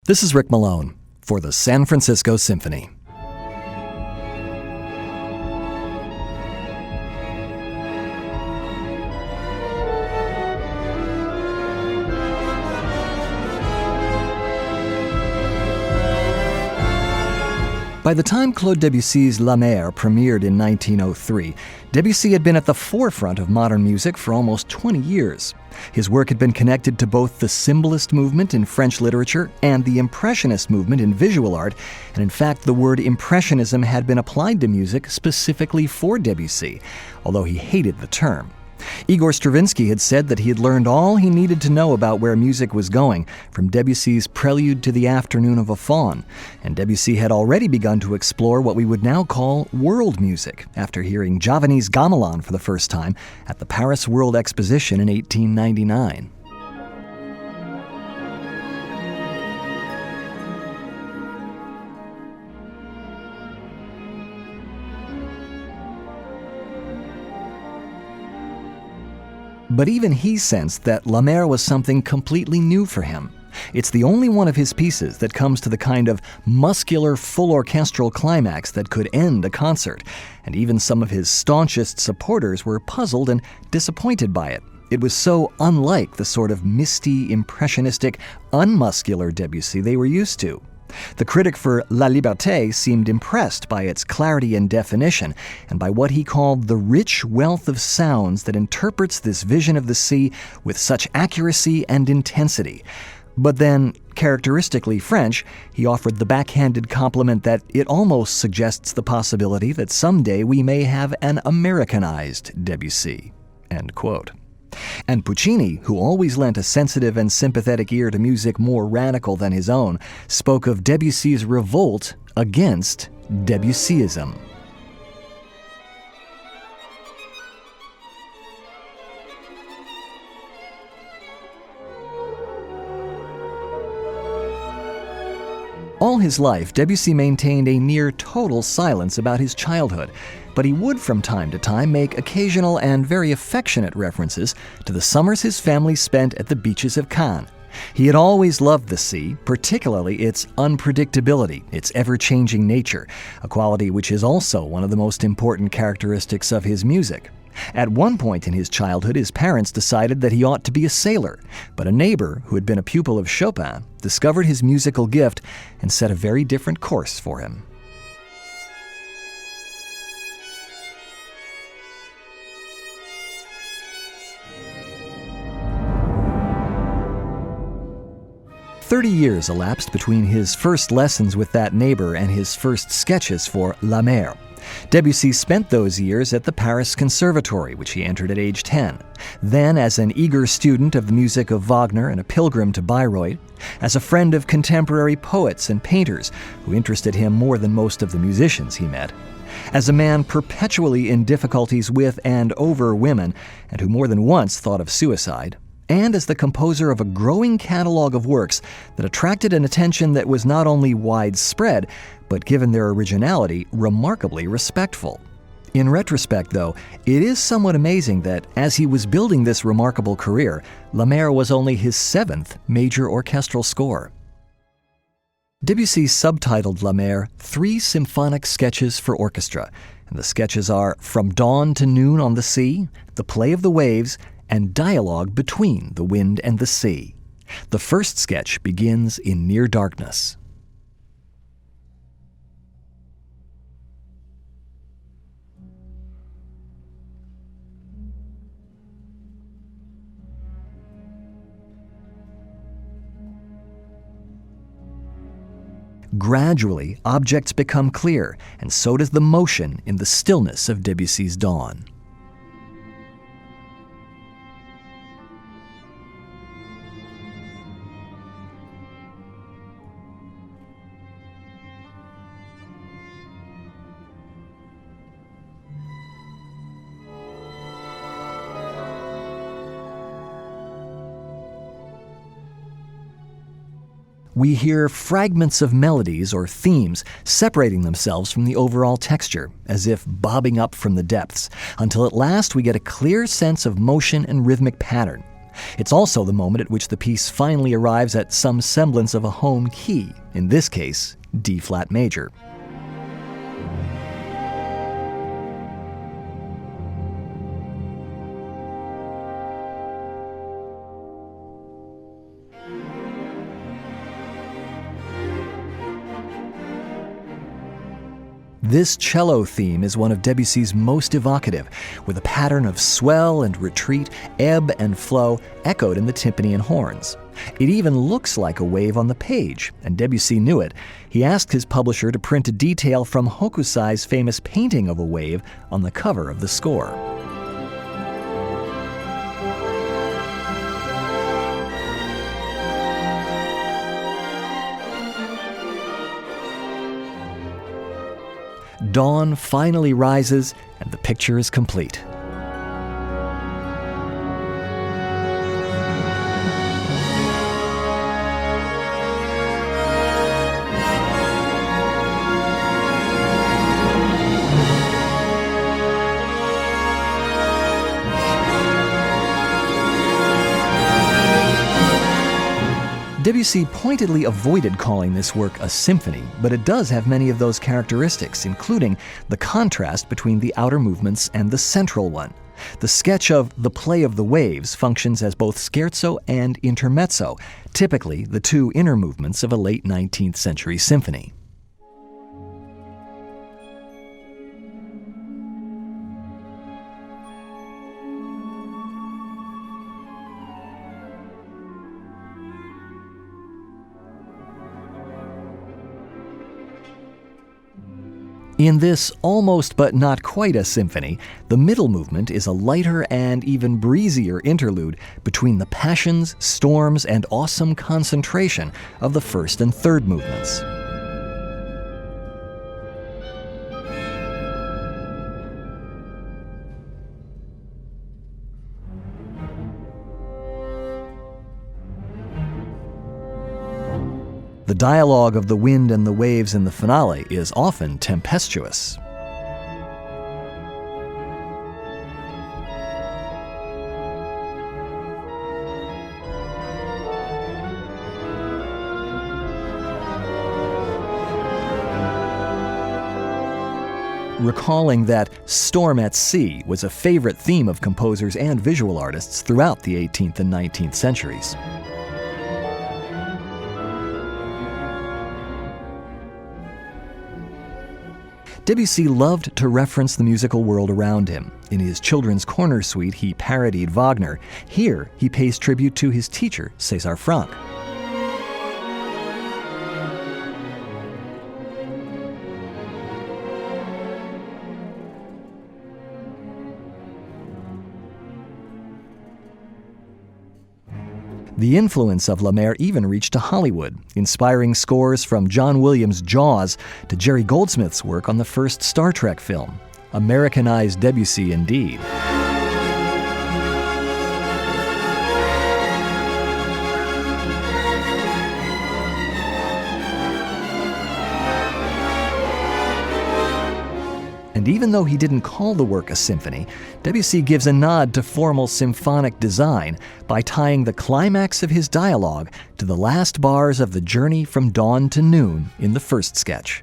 This is Rick Malone for the San Francisco Symphony. By the time Claude Debussy's La Mer premiered in 1903, Debussy had been at the forefront of modern music for almost 20 years. His work had been connected to both the Symbolist movement in French literature and the Impressionist movement in visual art, and in fact the word Impressionism had been applied to music specifically for Debussy, although he hated the term. Igor Stravinsky had said that he had learned all he needed to know about where music was going from Debussy's Prelude to the Afternoon of a Faun, and Debussy had already begun to explore what we would now call world music after hearing Giovanni's Gamelan for the first time at the Paris World Exposition in 1899. But even he sensed that La Mer was something completely new for him. It's the only one of his pieces that comes to the kind of muscular, full orchestral climax that could end a concert, and even some of his staunchest supporters were puzzled and disappointed by it. It was so unlike the sort of misty, impressionistic, unmuscular Debussy they were used to. The critic for La Liberté seemed impressed by its clarity and definition, and by what he called the rich wealth of sounds that interprets this vision of the sea with such accuracy and intensity. But then, characteristically French, he offered the backhanded compliment that it almost suggests the possibility that someday we may have an Americanized Debussy. End quote. And Puccini, who always lent a sensitive and sympathetic ear to music more radical than his own, spoke of Debussy's revolt against Debussyism. All his life, Debussy maintained a near total silence about his childhood, but he would from time to time make occasional and very affectionate references to the summers his family spent at the beaches of Cannes. He had always loved the sea, particularly its unpredictability, its ever-changing nature, a quality which is also one of the most important characteristics of his music. At one point in his childhood, his parents decided that he ought to be a sailor, but a neighbor, who had been a pupil of Chopin, discovered his musical gift and set a very different course for him. "30 years elapsed between his first lessons with that neighbor and his first sketches for La Mer. Debussy spent those years at the Paris Conservatory, which he entered at age 10. Then as an eager student of the music of Wagner and a pilgrim to Bayreuth, as a friend of contemporary poets and painters who interested him more than most of the musicians he met, as a man perpetually in difficulties with and over women, and who more than once thought of suicide, and as the composer of a growing catalog of works that attracted an attention that was not only widespread, but given their originality, remarkably respectful. In retrospect, though, it is somewhat amazing that, as he was building this remarkable career, La Mer was only his 7th major orchestral score. Debussy subtitled La Mer 3 symphonic sketches for orchestra, and the sketches are From Dawn to Noon on the Sea, The Play of the Waves, and Dialogue Between the Wind and the Sea. The first sketch begins in near darkness. Gradually, objects become clear, and so does the motion in the stillness of Debussy's dawn. We hear fragments of melodies or themes separating themselves from the overall texture, as if bobbing up from the depths, until at last we get a clear sense of motion and rhythmic pattern. It's also the moment at which the piece finally arrives at some semblance of a home key, in this case, D-flat major. This cello theme is one of Debussy's most evocative, with a pattern of swell and retreat, ebb and flow echoed in the timpani and horns. It even looks like a wave on the page, and Debussy knew it. He asked his publisher to print a detail from Hokusai's famous painting of a wave on the cover of the score. Dawn finally rises, and the picture is complete. Debussy pointedly avoided calling this work a symphony, but it does have many of those characteristics, including the contrast between the outer movements and the central one. The sketch of The Play of the Waves functions as both scherzo and intermezzo, typically the two inner movements of a late 19th century symphony. In this almost but not quite a symphony, the middle movement is a lighter and even breezier interlude between the passions, storms, and awesome concentration of the first and third movements. The dialogue of the wind and the waves in the finale is often tempestuous. Recalling that Storm at Sea was a favorite theme of composers and visual artists throughout the 18th and 19th centuries. Debussy loved to reference the musical world around him. In his Children's Corner Suite, he parodied Wagner. Here, he pays tribute to his teacher, César Franck. The influence of Lemaire even reached to Hollywood, inspiring scores from John Williams' Jaws to Jerry Goldsmith's work on the first Star Trek film. Americanized Debussy indeed. And even though he didn't call the work a symphony, Debussy gives a nod to formal symphonic design by tying the climax of his dialogue to the last bars of the Journey from Dawn to Noon in the first sketch.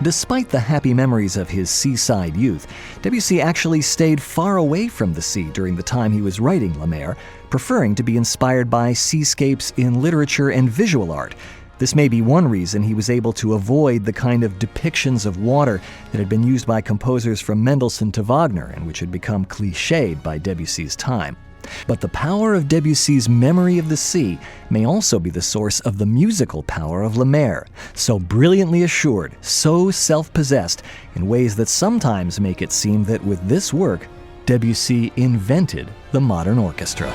Despite the happy memories of his seaside youth, Debussy actually stayed far away from the sea during the time he was writing Lemaire, preferring to be inspired by seascapes in literature and visual art. This may be one reason he was able to avoid the kind of depictions of water that had been used by composers from Mendelssohn to Wagner and which had become cliched by Debussy's time. But the power of Debussy's memory of the sea may also be the source of the musical power of Lemaire, so brilliantly assured, so self-possessed, in ways that sometimes make it seem that with this work, Debussy invented the modern orchestra.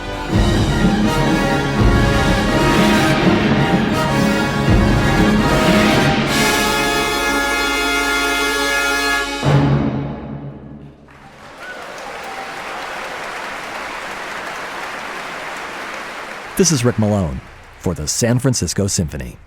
This is Rick Malone for the San Francisco Symphony.